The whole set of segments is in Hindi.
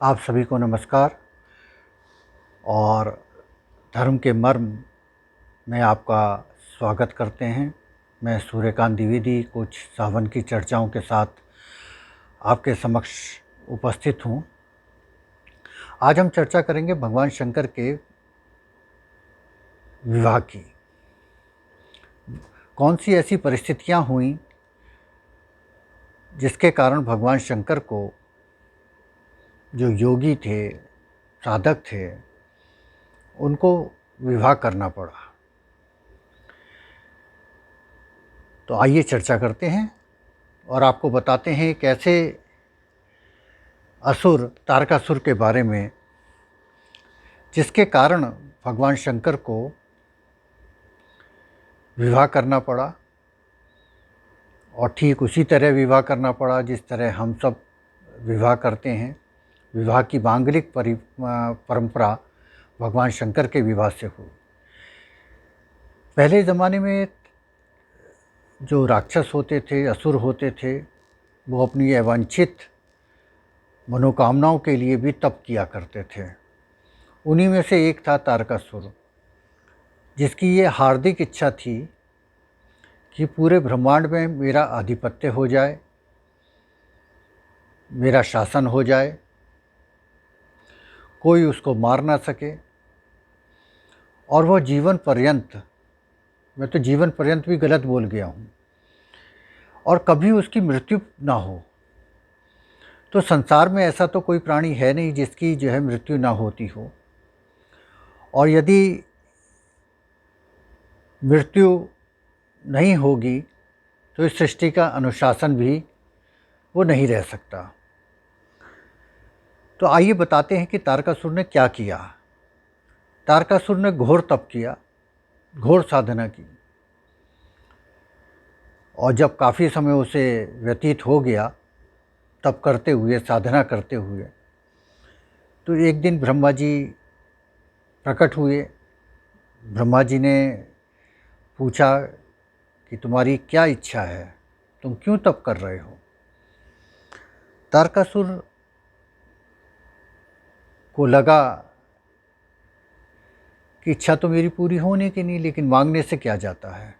आप सभी को नमस्कार और धर्म के मर्म में आपका स्वागत करते हैं। मैं सूर्यकांत द्विवेदी कुछ सावन की चर्चाओं के साथ आपके समक्ष उपस्थित हूँ। आज हम चर्चा करेंगे भगवान शंकर के विवाह की। कौन सी ऐसी परिस्थितियाँ हुई जिसके कारण भगवान शंकर को, जो योगी थे, साधक थे, उनको विवाह करना पड़ा। तो आइए चर्चा करते हैं और आपको बताते हैं कैसे असुर तारकासुर के बारे में, जिसके कारण भगवान शंकर को विवाह करना पड़ा और ठीक उसी तरह विवाह करना पड़ा जिस तरह हम सब विवाह करते हैं। विवाह की मांगलिक परंपरा भगवान शंकर के विवाह से हुई। पहले ज़माने में जो राक्षस होते थे, असुर होते थे, वो अपनी अवांछित मनोकामनाओं के लिए भी तप किया करते थे। उन्हीं में से एक था तारकासुर, जिसकी ये हार्दिक इच्छा थी कि पूरे ब्रह्मांड में मेरा आधिपत्य हो जाए, मेरा शासन हो जाए, कोई उसको मार ना सके और वह जीवन पर्यंत, मैं तो जीवन पर्यंत भी गलत बोल गया हूँ, और कभी उसकी मृत्यु ना हो। तो संसार में ऐसा तो कोई प्राणी है नहीं जिसकी जो है मृत्यु ना होती हो, और यदि मृत्यु नहीं होगी तो इस सृष्टि का अनुशासन भी वो नहीं रह सकता। तो आइए बताते हैं कि तारकासुर ने क्या किया। तारकासुर ने घोर तप किया, घोर साधना की, और जब काफ़ी समय उसे व्यतीत हो गया तप करते हुए, साधना करते हुए, तो एक दिन ब्रह्मा जी प्रकट हुए। ब्रह्मा जी ने पूछा कि तुम्हारी क्या इच्छा है, तुम क्यों तप कर रहे हो। तारकासुर को लगा कि इच्छा तो मेरी पूरी होने की नहीं, लेकिन मांगने से क्या जाता है।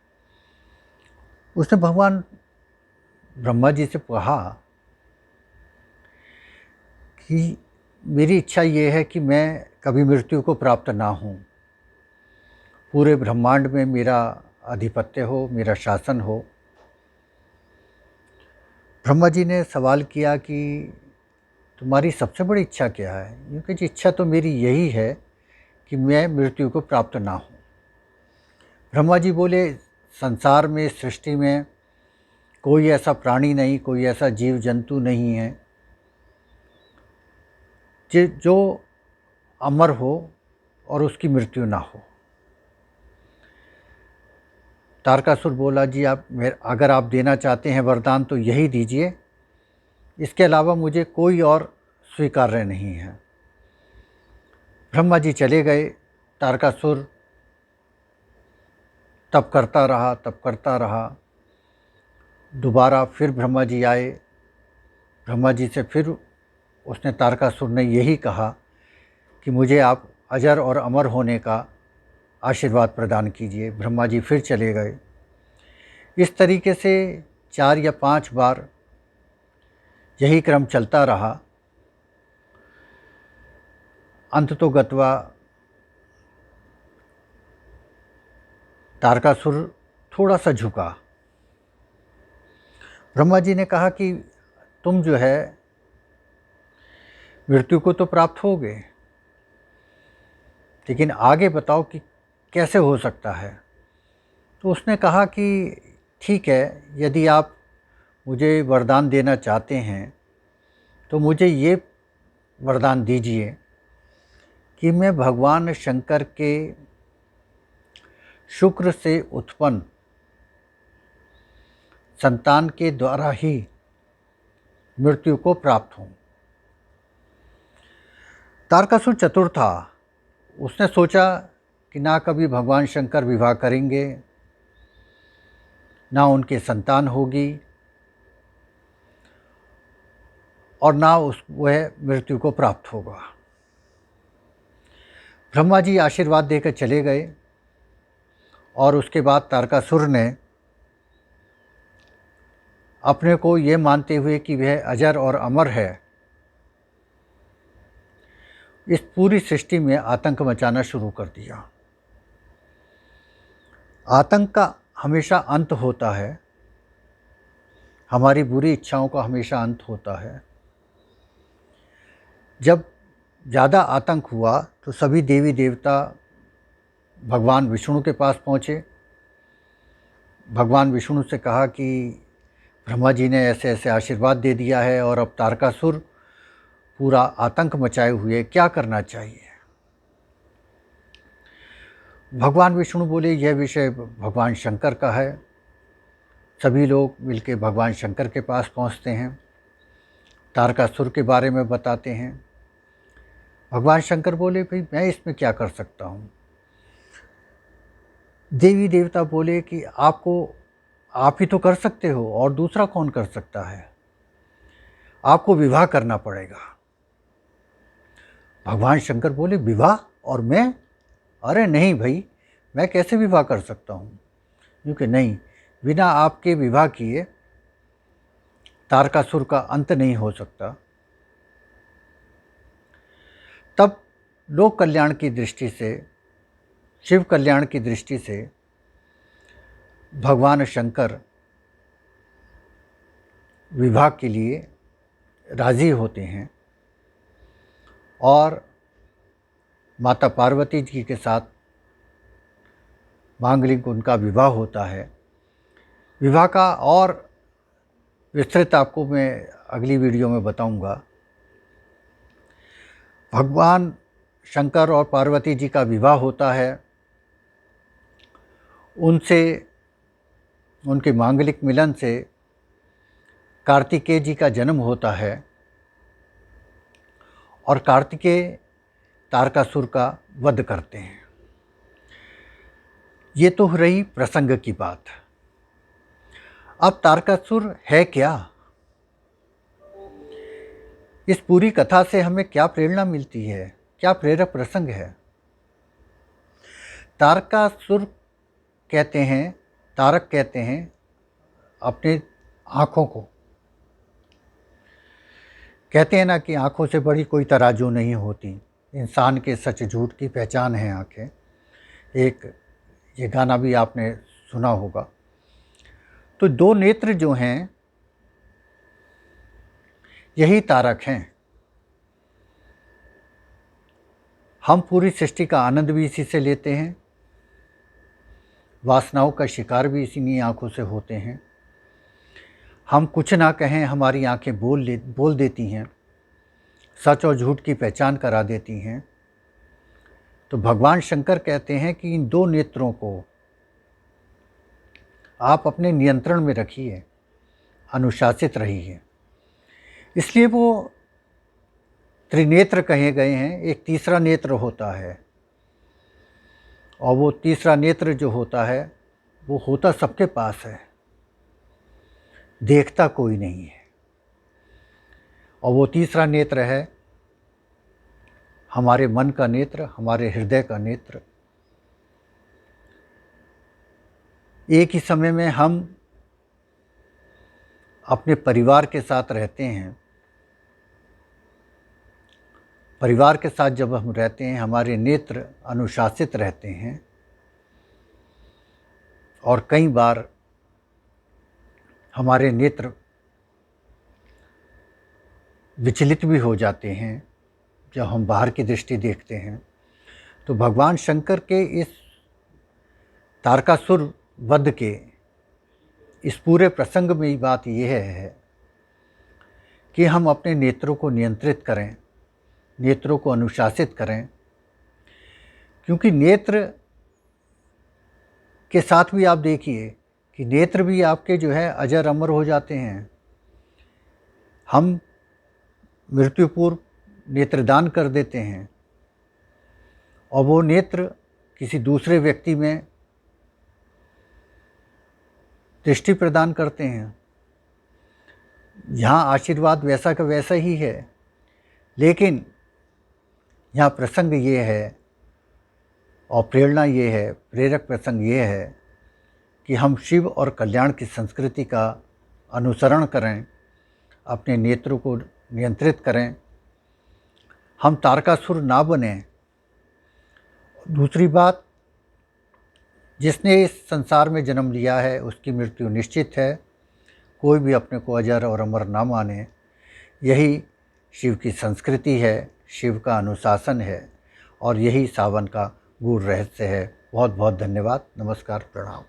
उसने भगवान ब्रह्मा जी से कहा कि मेरी इच्छा ये है कि मैं कभी मृत्यु को प्राप्त ना हूँ, पूरे ब्रह्मांड में मेरा आधिपत्य हो, मेरा शासन हो। ब्रह्मा जी ने सवाल किया कि तुम्हारी सबसे बड़ी इच्छा क्या है। क्योंकि इच्छा तो मेरी यही है कि मैं मृत्यु को प्राप्त ना हूँ। ब्रह्मा जी बोले, संसार में, सृष्टि में कोई ऐसा प्राणी नहीं, कोई ऐसा जीव जंतु नहीं है जो अमर हो और उसकी मृत्यु ना हो। तारकासुर बोला, जी अगर आप देना चाहते हैं वरदान तो यही दीजिए, इसके अलावा मुझे कोई और स्वीकार्य नहीं है। ब्रह्मा जी चले गए। तारकासुर तप करता रहा। दोबारा फिर ब्रह्मा जी आए। ब्रह्मा जी से फिर उसने, तारकासुर ने यही कहा कि मुझे आप अजर और अमर होने का आशीर्वाद प्रदान कीजिए। ब्रह्मा जी फिर चले गए। इस तरीके से 4 या 5 बार यही क्रम चलता रहा। अंततोगत्वा तारकासुर थोड़ा सा झुका। ब्रह्मा जी ने कहा कि तुम जो है मृत्यु को तो प्राप्त हो गए, लेकिन आगे बताओ कि कैसे हो सकता है। तो उसने कहा कि ठीक है, यदि आप मुझे वरदान देना चाहते हैं तो मुझे ये वरदान दीजिए कि मैं भगवान शंकर के शुक्र से उत्पन्न संतान के द्वारा ही मृत्यु को प्राप्त हूँ। तारकासुर चतुर था। उसने सोचा कि ना कभी भगवान शंकर विवाह करेंगे, ना उनके संतान होगी, और ना वह मृत्यु को प्राप्त होगा। ब्रह्मा जी आशीर्वाद देकर चले गए और उसके बाद तारकासुर ने अपने को ये मानते हुए कि वह अजर और अमर है, इस पूरी सृष्टि में आतंक मचाना शुरू कर दिया। आतंक का हमेशा अंत होता है, हमारी बुरी इच्छाओं का हमेशा अंत होता है। जब ज़्यादा आतंक हुआ तो सभी देवी देवता भगवान विष्णु के पास पहुँचे। भगवान विष्णु से कहा कि ब्रह्मा जी ने ऐसे ऐसे आशीर्वाद दे दिया है और अब तारकासुर पूरा आतंक मचाए हुए, क्या करना चाहिए। भगवान विष्णु बोले यह विषय भगवान शंकर का है। सभी लोग मिलकर भगवान शंकर के पास पहुंचते हैं, तारकासुर के बारे में बताते हैं। भगवान शंकर बोले भाई मैं इसमें क्या कर सकता हूँ। देवी देवता बोले कि आप ही तो कर सकते हो और दूसरा कौन कर सकता है, आपको विवाह करना पड़ेगा। भगवान शंकर बोले विवाह और मैं, अरे नहीं भाई, मैं कैसे विवाह कर सकता हूँ, क्योंकि नहीं, बिना आपके विवाह किए तारकासुर का अंत नहीं हो सकता। तब लोक कल्याण की दृष्टि से, शिव कल्याण की दृष्टि से भगवान शंकर विवाह के लिए राज़ी होते हैं और माता पार्वती जी के साथ मांगलिक उनका विवाह होता है। विवाह का और विस्तृत आपको मैं अगली वीडियो में बताऊंगा। भगवान शंकर और पार्वती जी का विवाह होता है, उनसे, उनके मांगलिक मिलन से कार्तिकेय जी का जन्म होता है और कार्तिकेय तारकासुर का वध करते हैं। ये तो रही प्रसंग की बात। अब तारकासुर है क्या? इस पूरी कथा से हमें क्या प्रेरणा मिलती है, क्या प्रेरक प्रसंग है? तारकासुर कहते हैं, तारक कहते हैं अपने आँखों को। कहते हैं ना कि आँखों से बड़ी कोई तराजू नहीं होती, इंसान के सच झूठ की पहचान है आँखें। एक ये गाना भी आपने सुना होगा। तो दो नेत्र जो हैं यही तारक हैं। हम पूरी सृष्टि का आनंद भी इसी से लेते हैं, वासनाओं का शिकार भी इसी आँखों से होते हैं। हम कुछ ना कहें, हमारी आँखें बोल देती हैं, सच और झूठ की पहचान करा देती हैं। तो भगवान शंकर कहते हैं कि इन दो नेत्रों को आप अपने नियंत्रण में रखिए, अनुशासित रहिए। इसलिए वो त्रिनेत्र कहे गए हैं। एक तीसरा नेत्र होता है और वो तीसरा नेत्र जो होता है वो होता सबके पास है, देखता कोई नहीं है। और वो तीसरा नेत्र है हमारे मन का नेत्र, हमारे हृदय का नेत्र। एक ही समय में हम अपने परिवार के साथ रहते हैं। परिवार के साथ जब हम रहते हैं, हमारे नेत्र अनुशासित रहते हैं और कई बार हमारे नेत्र विचलित भी हो जाते हैं जब हम बाहर की दृष्टि देखते हैं। तो भगवान शंकर के इस तारकासुर वध के इस पूरे प्रसंग में बात यह है कि हम अपने नेत्रों को नियंत्रित करें, नेत्रों को अनुशासित करें। क्योंकि नेत्र के साथ भी आप देखिए कि नेत्र भी आपके जो है अजर अमर हो जाते हैं। हम मृत्यु पूर्व नेत्रदान कर देते हैं और वो नेत्र किसी दूसरे व्यक्ति में दृष्टि प्रदान करते हैं। यहाँ आशीर्वाद वैसा का वैसा ही है, लेकिन यहाँ प्रसंग ये है और प्रेरणा ये है, प्रेरक प्रसंग ये है कि हम शिव और कल्याण की संस्कृति का अनुसरण करें, अपने नेत्रों को नियंत्रित करें, हम तारकासुर ना बने। दूसरी बात, जिसने इस संसार में जन्म लिया है उसकी मृत्यु निश्चित है। कोई भी अपने को अजर और अमर ना माने, यही शिव की संस्कृति है, शिव का अनुशासन है और यही सावन का गूढ़ रहस्य है। बहुत बहुत धन्यवाद। नमस्कार, प्रणाम।